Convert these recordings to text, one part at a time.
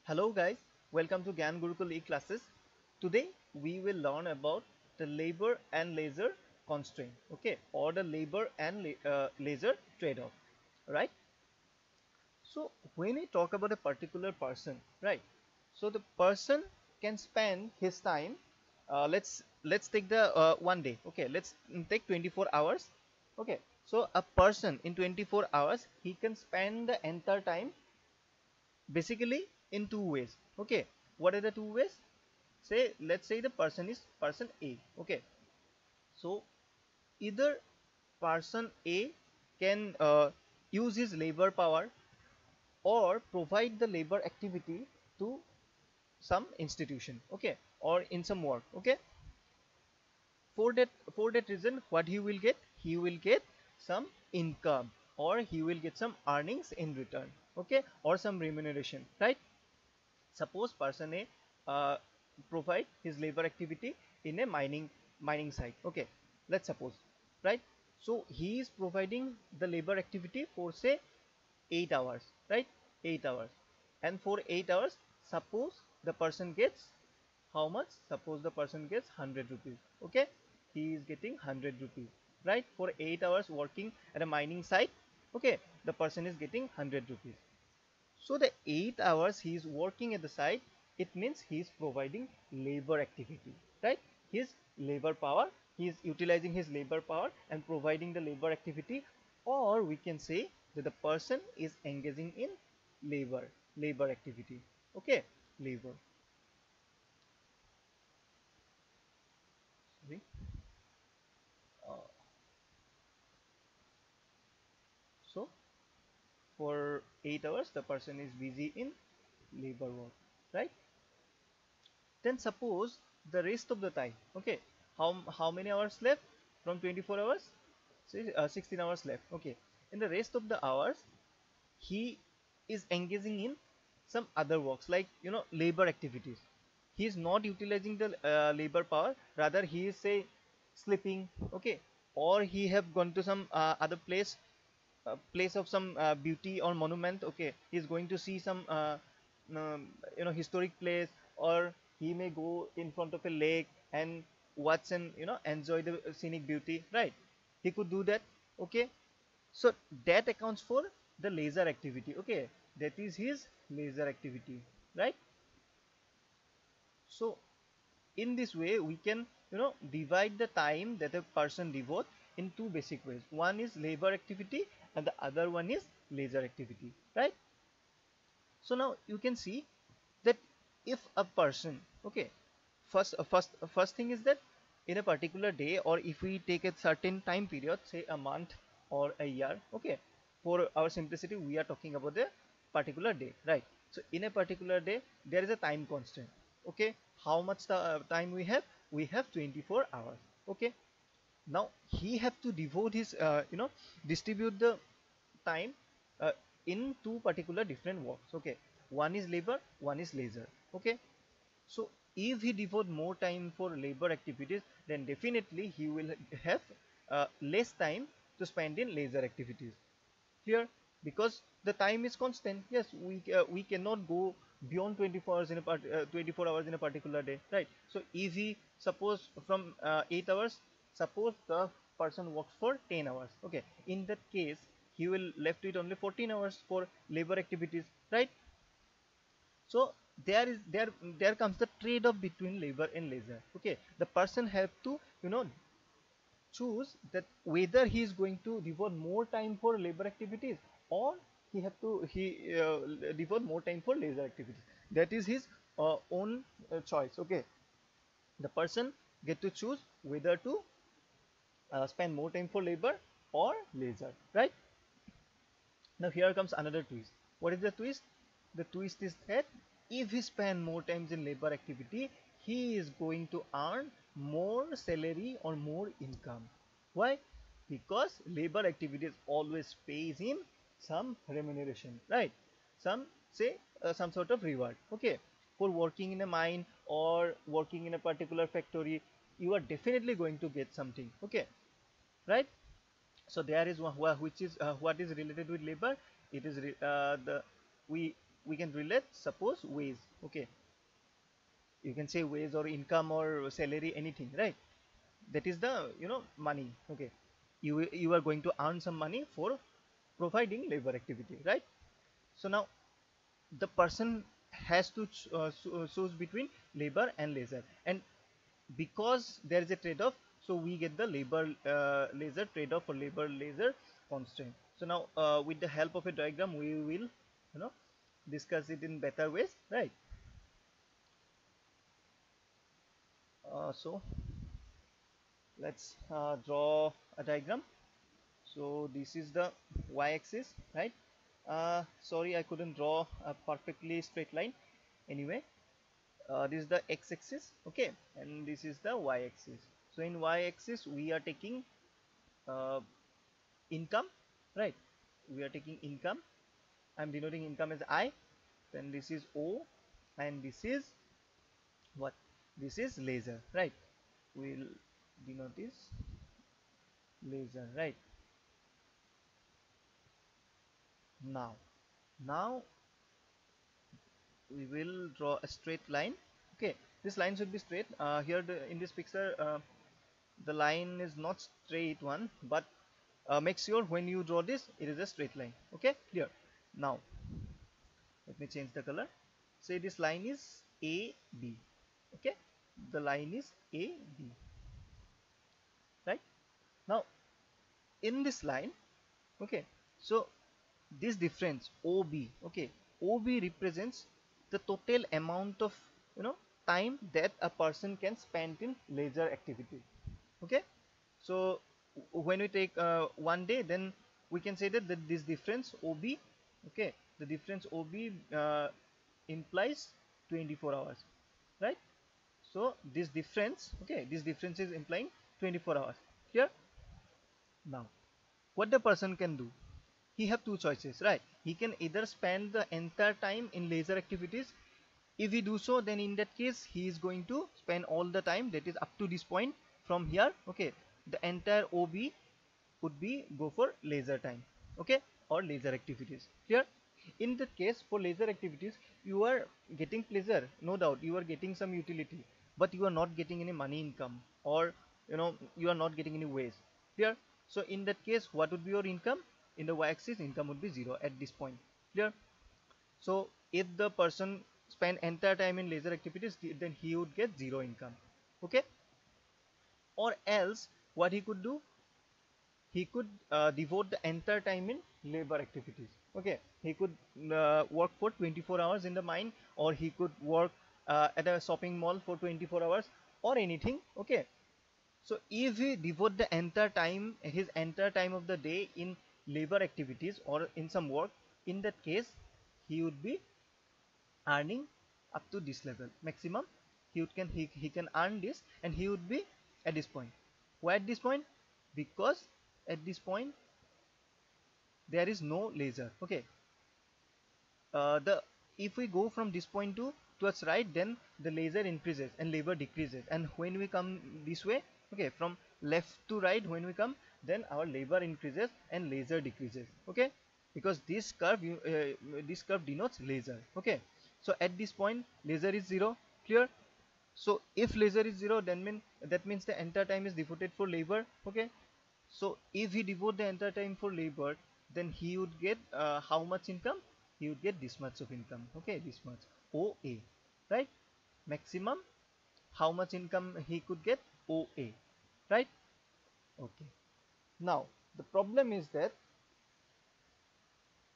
Hello guys, welcome to Gyan Gurukul e-classes. Today we will learn about the labor and leisure constraint, okay, or the labor and leisure trade-off, right? So when we talk about a particular person, right? So the person can spend his time. Let's take the one day, okay? Let's take 24 hours, okay? So a person in 24 hours he can spend the entire time basically in two ways, okay. What are the two ways? Let's say the person is person A, okay. So either person A can use his labor power or provide the labor activity to some institution, okay, or in some work, okay. For that reason, what he will get? He will get some income, or he will get some earnings in return, okay, or some remuneration, right? Suppose person A uh, provide his labor activity in a mining site, okay. Let's suppose, right? So he is providing the labor activity for say 8 hours, right? 8 hours. And for 8 hours, suppose the person gets how much? Suppose the person gets 100 rupees, okay. He is getting 100 rupees, right? For 8 hours working at a mining site, okay, the person is getting 100 rupees. So the 8 hours he is working at the site, it means he is providing labor activity, right? His labor power, he is utilizing his labor power and providing the labor activity, or we can say that the person is engaging in labor activity, okay, labor. Sorry. Uh, so for 8 hours the person is busy in labor work, right? Then suppose the rest of the time, okay, how many hours left from 24 hours? Say 16 hours left, okay. In the rest of the hours he is engaging in some other works, like labor activities. He is not utilizing the labor power, rather he is say sleeping, okay, or he have gone to some other place of some beauty or monument, okay. He is going to see some historic place, or he may go in front of a lake and watch and enjoy the scenic beauty, right? He could do that, okay. So that accounts for the leisure activity, okay. That is his leisure activity, right? So in this way we can divide the time that a person devote in two basic ways. One is labor activity and the other one is leisure activity, right? So now you can see that if a person, okay, first thing is that in a particular day, or if we take a certain time period, say a month or a year, okay, for our simplicity we are talking about the particular day, right? So in a particular day there is a time constant, okay. How much time we have? We have 24 hours, okay. Now he have to devote his distribute the time uh, in two particular different works, okay. One is labor, one is leisure, okay. So if he devote more time for labor activities, then definitely he will have less time to spend in leisure activities. Clear? Because the time is constant. Yes, we cannot go beyond 24 hours in a 24 hours in a particular day, right? So if he suppose from 8 hours, suppose the person works for 10 hours, okay. In that case he will left with only 14 hours for labor activities, right? So there comes the trade-off between labor and leisure, okay. The person have to choose that whether he is going to devote more time for labor activities, or he devote more time for leisure activities. That is his own choice, okay. The person get to choose whether to spend more time for labor or leisure, right? Now here comes another twist. What is the twist? The twist is that if he spend more times in labor activity, he is going to earn more salary or more income. Why? Because labor activities always pays him some remuneration, right? Some say some sort of reward. Okay, for working in a mine or working in a particular factory, you are definitely going to get something. Okay, right? So there is one which is what is related with labor. It is the we we can relate, suppose wage. Okay, you can say wage or income or salary, anything, right? That is the money. Okay, you are going to earn some money for providing labor activity, right? So now the person has to choose between labor and leisure, and because there is a trade-off, so we get the labor leisure trade-off or labor leisure constraint. So now with the help of a diagram we will discuss it in better ways, right? So let's draw a diagram. So this is the y-axis, right? Sorry, I couldn't draw a perfectly straight line. Anyway, this is the x-axis, okay, and this is the y-axis. So in y-axis we are taking uh, income, right? We are taking income. I'm denoting income as I. Then this is O, and this is what? This is leisure, right? We'll denote this leisure, right? Now we will draw a straight line. Okay, this line should be straight. Here in this picture, the line is not straight one, but make sure when you draw this, it is a straight line. Okay, clear. Now let me change the color. Say this line is AB. Okay, the line is AB, right? Now in this line, okay, so this difference OB, okay, OB represents the total amount of time that a person can spend in leisure activity. Okay, so when we take one day, then we can say that this difference OB, okay, the difference OB implies 24 hours, right? So this difference, okay, this difference is implying 24 hours here. Now what the person can do, he have two choices, right? He can either spend the entire time in leisure activities. If he do so, then in that case he is going to spend all the time, that is up to this point. From here, okay, the entire OB would be go for leisure time, okay, or leisure activities. Clear? In that case, for leisure activities, you are getting pleasure, no doubt, you are getting some utility, but you are not getting any money income, or you are not getting any wage. Clear? So in that case, what would be your income? In the y-axis, income would be 0 at this point. Clear? So if the person spend entire time in leisure activities, then he would get 0 income. Okay, or else what he could do, he could devote the entire time in labor activities. Okay, he could work for 24 hours in the mine, or he could work at a shopping mall for 24 hours, or anything. Okay, so if he devote the entire time, his entire time of the day in labor activities or in some work, in that case he would be earning up to this level maximum. He can earn this, and he would be at this point. Why at this point? Because at this point there is no laser. Okay, the if we go from this point to towards right, then the laser increases and labor decreases, and when we come this way, okay, from left to right, when we come, then our labor increases and laser decreases. Okay, because this curve this curve denotes laser. Okay, so at this point laser is 0. Clear? So if laser is 0, then that means the entire time is devoted for labor. Okay, so if he devote the entire time for labor, then he would get how much income? He would get this much of income. Okay, this much OA, right? Maximum how much income he could get? OA, right? Okay. Now the problem is that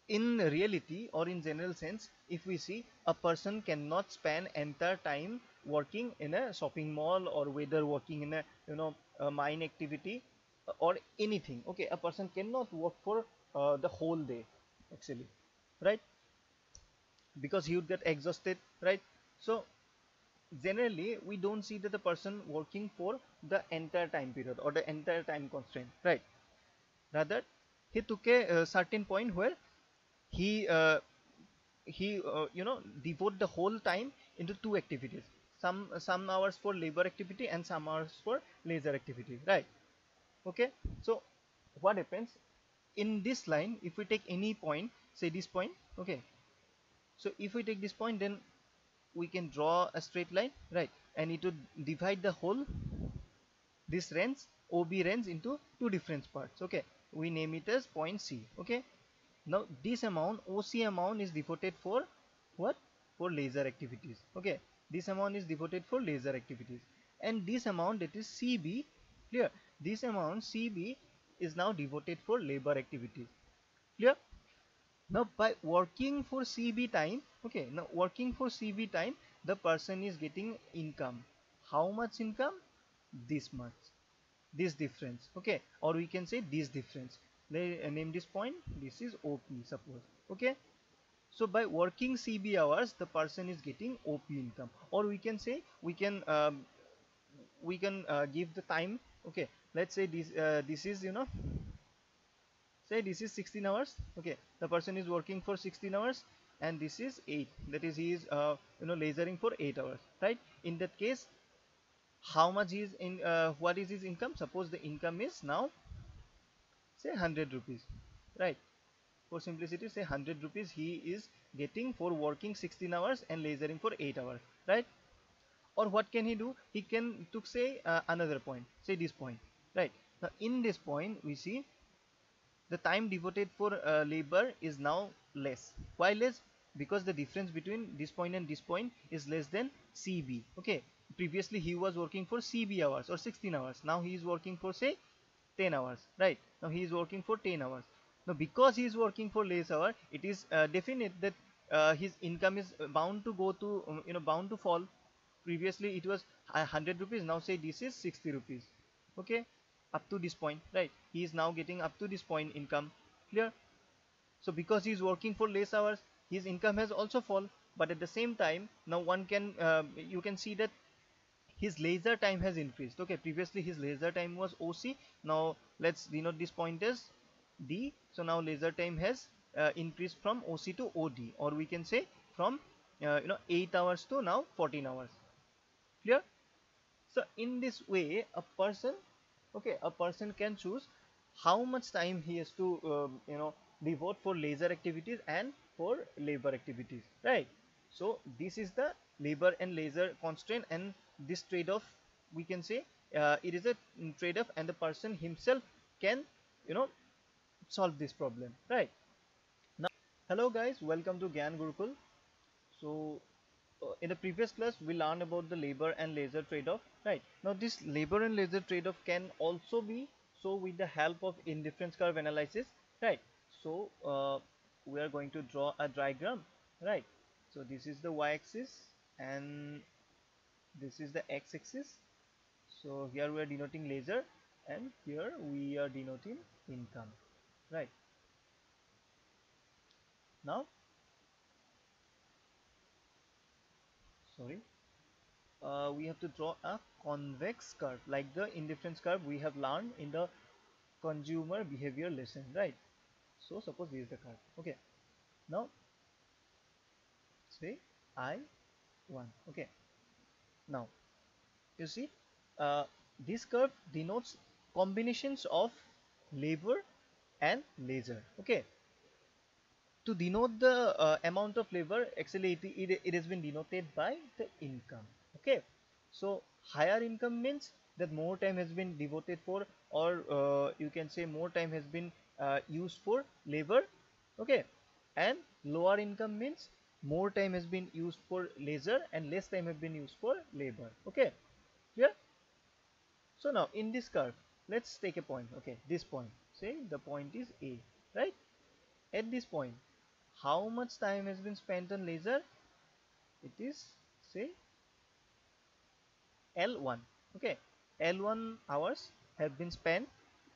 in reality, or in general sense, if we see, a person cannot spend entire time working in a shopping mall, or whether working in a a mine activity, or anything. Okay, a person cannot work for the whole day actually, right? Because he would get exhausted, right? So generally we don't see that the person working for the entire time period or the entire time constraint, right? Rather, he took a certain point where he devote the whole time into two activities, some hours for labor activity and some hours for leisure activity, right? Okay, so what happens in this line, if we take any point, say this point, okay, So if we take this point, then we can draw a straight line, right, and it would divide the whole this range OB range into two different parts. Okay, we name it as point C. Okay, now this amount OC amount is devoted for what? For laser activities. Okay, this amount is devoted for laser activities, and this amount, that is CB, clear, this amount CB is now devoted for labor activities. Clear? Now by working for CB time, okay, now working for CB time, the person is getting income. How much income? This much, this difference. Okay, or we can say this difference. They name this point, this is OP, suppose. Okay, so by working CB hours, the person is getting OP income, or we can say we can give the time. Okay, let's say this is, you know, say this is 16 hours. Okay, the person is working for 16 hours, and this is 8, that is he is you know, lasering for 8 hours, right? In that case, how much is in what is his income? Suppose the income is now say 100 rupees, right? For simplicity, say 100 rupees he is getting for working 16 hours and lasering for 8 hours, right? Or what can he do? He can took say another point, say this point, right? Now in this point we see the time devoted for labor is now less. Why less? Because the difference between this point and this point is less than CB. Okay, previously he was working for CB hours or 16 hours, now he is working for say 10 hours, right? Now he is working for 10 hours. Now because he is working for less hour, it is definite that his income is bound to go to you know, bound to fall. Previously it was 100 rupees, now say this is 60 rupees. Okay, up to this point, right? He is now getting up to this point income. Clear? So because he is working for less hours, his income has also fall. But at the same time, now one can you can see that his laser time has increased. Okay, previously his laser time was OC, now let's denote this point as D. So now laser time has increased from OC to OD, or we can say from you know, 8 hours to now 14 hours. Clear? So in this way, a person, okay, a person can choose how much time he has to you know, devote for leisure activities and for labor activities, right? So this is the labor and leisure constraint, and this trade-off, we can say it is a trade-off, and the person himself can, you know, solve this problem, right? Now, hello guys, welcome to Gyan Gurukul. So in the previous class we learned about the labor and leisure trade-off, right? Now this labor and leisure trade-off can also be so with the help of indifference curve analysis, right? So we are going to draw a diagram, right? So this is the y-axis and this is the x-axis. So here we are denoting leisure and here we are denoting income, right? Now, sorry, we have to draw a convex curve like the indifference curve we have learned in the consumer behavior lesson, right? So suppose this is the curve. Okay, now say I1. Okay, now you see this curve denotes combinations of labor and leisure. Okay, to denote the amount of labor, actually it has been denoted by the income. Okay, so higher income means that more time has been devoted for, or you can say more time has been used for labor. Okay, and lower income means more time has been used for leisure and less time has been used for labor. Okay, clear? So now in this curve, let's take a point. Okay, this point, say the point is A, right? At this point, how much time has been spent on leisure? It is say L1. Okay, L1 hours have been spent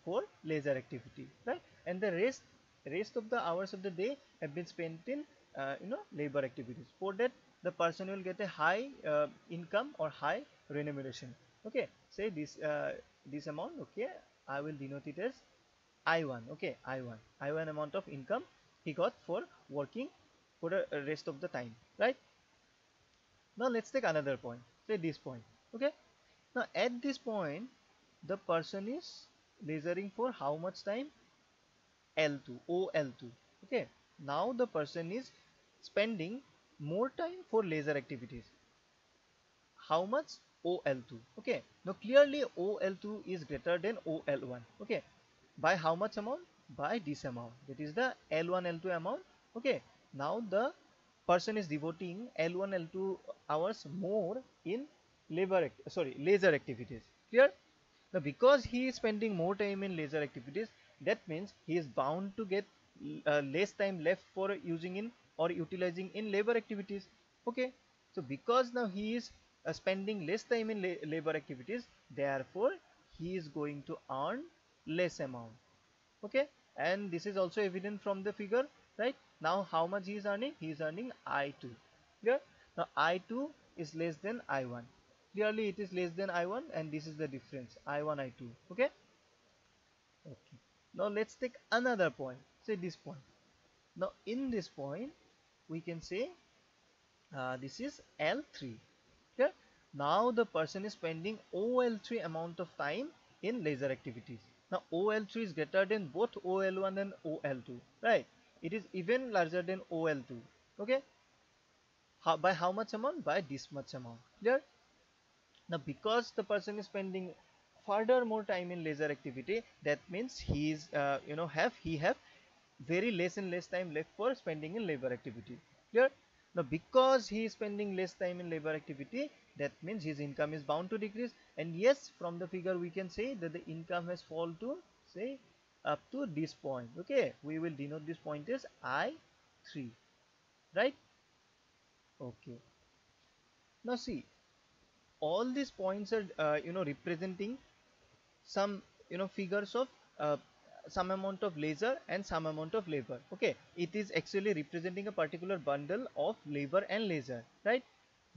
for leisure activity, right? And the rest of the hours of the day have been spent in you know, labor activities. For that, the person will get a high income or high remuneration. Okay, say this amount. Okay, I will denote it as I1. Okay, I1 amount of income he got for working for the rest of the time, right? Now let's take another point, say this point. Okay, now at this point the person is leisuring for how much time? L2, OL2. Okay, now the person is spending more time for leisure activities. How much? OL2. Okay, now clearly OL2 is greater than OL1. Okay, by how much amount? By this amount, that is the L1 L2 amount. Okay, now the person is devoting L1 L2 hours more in leisure activities. Clear? Now because he is spending more time in leisure activities, that means he is bound to get less time left for using in or utilizing in labor activities. Okay, so because now he is spending less time in labor activities, therefore he is going to earn less amount. Okay, and this is also evident from the figure, right? Now how much he is earning? He is earning I2. Clear? Now I2 is less than I1. Clearly it is less than I1, and this is the difference, I1 I2. Okay, okay. Now let's take another point, say this point. Now in this point we can say this is L3. Clear? Now the person is spending OL3 amount of time in leisure activities. Now OL3 is greater than both OL1 and OL2, right? It is even larger than OL2. Okay, by how much amount? By this much amount. Clear? Now because the person is spending further more time in leisure activity, that means he is have very less and less time left for spending in labor activity. Clear? Now because he is spending less time in labor activity, that means his income is bound to decrease. And yes, from the figure we can say that the income has fallen to, say, up to this point. Okay, we will denote this point as I3, right? Okay, now see, all these points are representing some figures of uh, some amount of leisure and some amount of labor. Okay, it is actually representing a particular bundle of labor and leisure, right?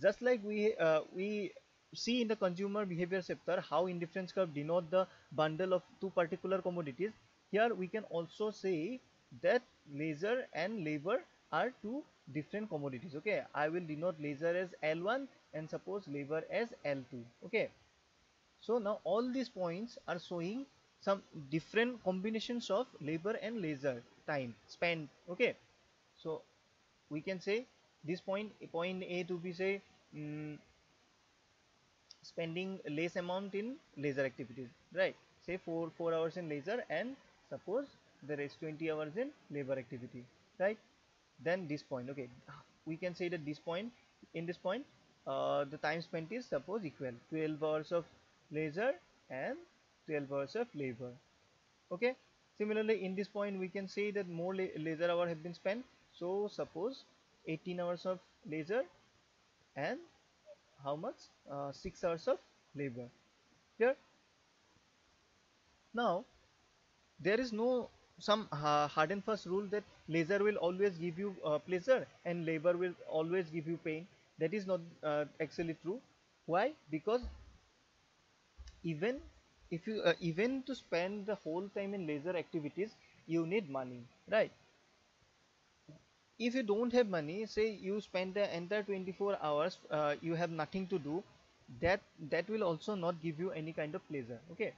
Just like we see in the consumer behavior sector how indifference curve denote the bundle of two particular commodities, here we can also say that leisure and labor are two different commodities. Okay, I will denote leisure as L1 and suppose labor as L2. Okay, so now all these points are showing some different combinations of labor and leisure time spent. Okay, so we can say this point A to be say spending less amount in leisure activities, right? Say 4 hours in leisure and suppose the rest 20 hours in labor activity, right? Then this point, okay, we can say that this point, in this point the time spent is suppose equal 12 hours of leisure and 12 hours of labor. Okay, similarly in this point we can say that more leisure hour have been spent, so suppose 18 hours of leisure and how much 6 hours of labor. Here now there is no some hard and fast rule that leisure will always give you pleasure and labor will always give you pain. That is not actually true. Why? Because even if you even to spend the whole time in leisure activities, you need money, right? If you don't have money, say you spend the entire 24 hours, you have nothing to do, that will also not give you any kind of pleasure. Okay,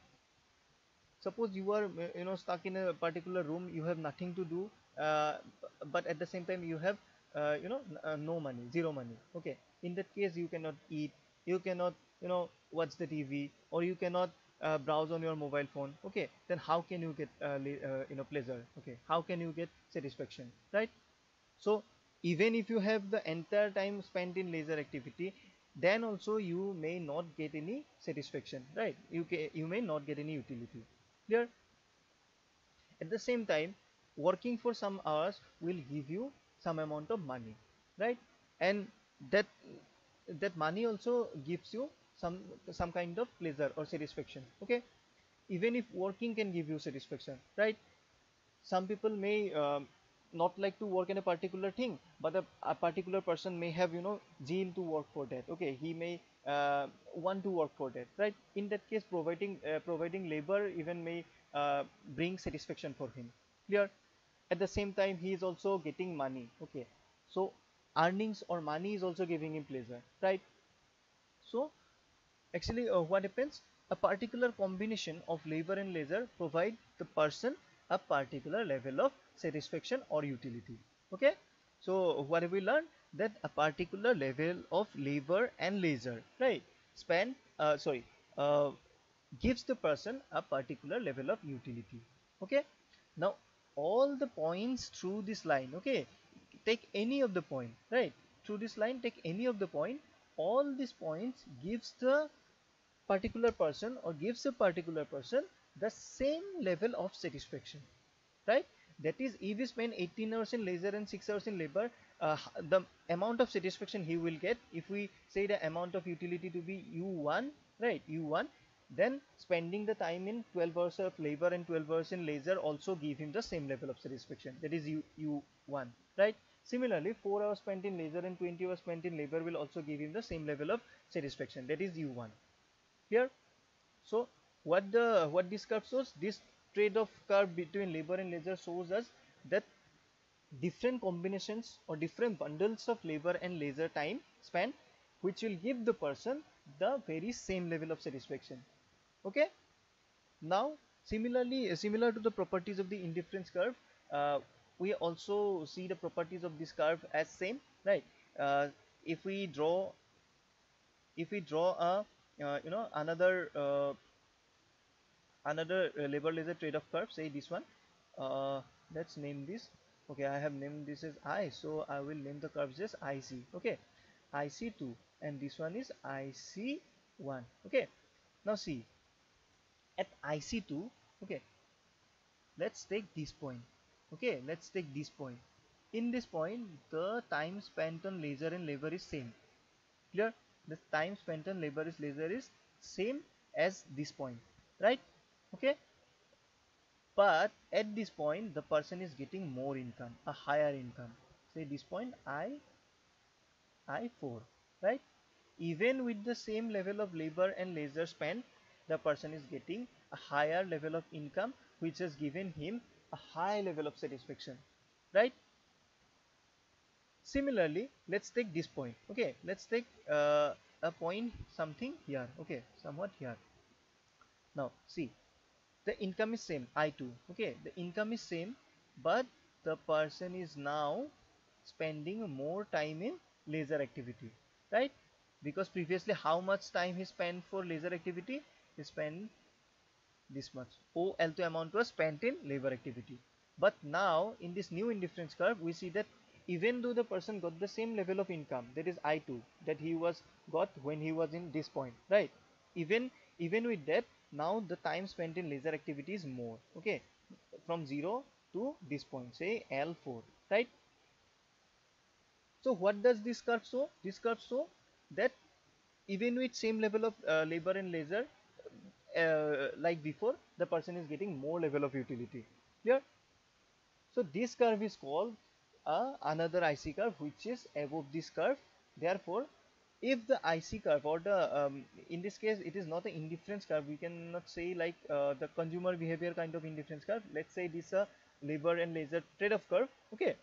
suppose you are stuck in a particular room, you have nothing to do, uh, but at the same time you have no money, zero money. Okay, in that case you cannot eat, you cannot watch the TV, or you cannot browse on your mobile phone. Okay, then how can you get pleasure? Okay, how can you get satisfaction, right? So even if you have the entire time spent in leisure activity, then also you may not get any satisfaction, right? You may not get any utility. Clear? At the same time, working for some hours will give you some amount of money, right? And that that money also gives you some kind of pleasure or satisfaction. Okay, even if working can give you satisfaction, right? Some people may not like to work in a particular thing, but a particular person may have zeal to work for that. Okay, he may want to work for that, right? In that case, providing labor even may bring satisfaction for him. Clear? At the same time he is also getting money. Okay, so earnings or money is also giving him pleasure, right? So actually what happens, a particular combination of labor and leisure provide the person a particular level of satisfaction or utility. Okay, so what have we learned? that a particular level of labor and leisure, right, spend sorry uh, gives the person a particular level of utility. Okay, now all the points through this line, okay, take any of the point, right, through this line take any of the point, all these points gives the particular person or gives a particular person the same level of satisfaction, right. That is, if we spend 18 hours in leisure and 6 hours in labor, the amount of satisfaction he will get, if we say the amount of utility to be u1, right, u1, then spending the time in 12 hours of labor and 12 hours in leisure also give him the same level of satisfaction, that is u1, right. Similarly, 4 hours spent in leisure and 20 hours spent in labor will also give him the same level of satisfaction, that is u1. Here, so what this curve shows, this trade-off curve between labor and leisure shows us that different combinations or different bundles of labor and leisure time spent, which will give the person the very same level of satisfaction. Okay, now similarly, similar to the properties of the indifference curve, uh, we also see the properties of this curve as same, right. uh, if we draw a another labor leisure trade-off curve, say this one, uh, let's name this, okay, I have named this as I, so I will name the curves as IC, okay, IC2, and this one is IC1. Okay, now see, at IC2, okay, let's take this point, okay, let's take this point. In this point, the time spent on leisure and labor is same. Clear? The time spent on labor is leisure is same as this point, right? Okay, but at this point the person is getting more income, a higher income, say this point I4, right. Even with the same level of labor and leisure spent, the person is getting a higher level of income, which has given him a high level of satisfaction, right. Similarly, let's take this point, okay, let's take a point something here, okay, somewhat here. Now see, the income is same, I2, okay, the income is same, but the person is now spending more time in leisure activity, right, because previously how much time he spent for leisure activity, he spent this much, OL2 amount was spent in labor activity. But now in this new indifference curve, we see that even though the person got the same level of income, that is I2, that he was got when he was in this point, right, even even with that, now the time spent in leisure activity is more, okay, from 0 to this point, say L4, right. So what does this curve show? This curve show that even with same level of labor and leisure, like before, the person is getting more level of utility. Clear? So this curve is called another IC curve, which is above this curve. Therefore, if the IC curve or the in this case it is not an indifference curve, we cannot say like the consumer behavior kind of indifference curve. Let's say this labor and leisure trade-off curve. Okay.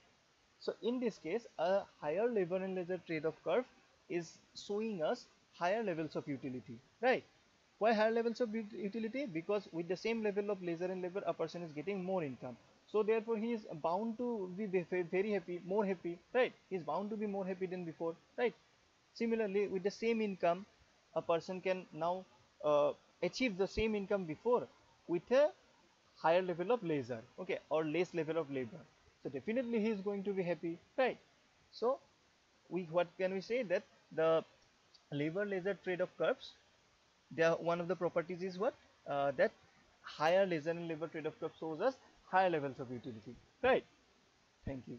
So in this case, a higher labor and leisure trade-off curve is showing us higher levels of utility, right? Why higher levels of utility? Because with the same level of leisure and labor, a person is getting more income. So therefore, he is bound to be very happy, more happy, right? He is bound to be more happy than before, right? Similarly, with the same income, a person can now achieve the same income before with a higher level of leisure, okay, or less level of labor. So definitely he is going to be happy, right? So we, what can we say, that the labor leisure trade-off curves, there one of the properties is what, that higher leisure and labor trade-off curve shows us higher levels of utility, right? Thank you.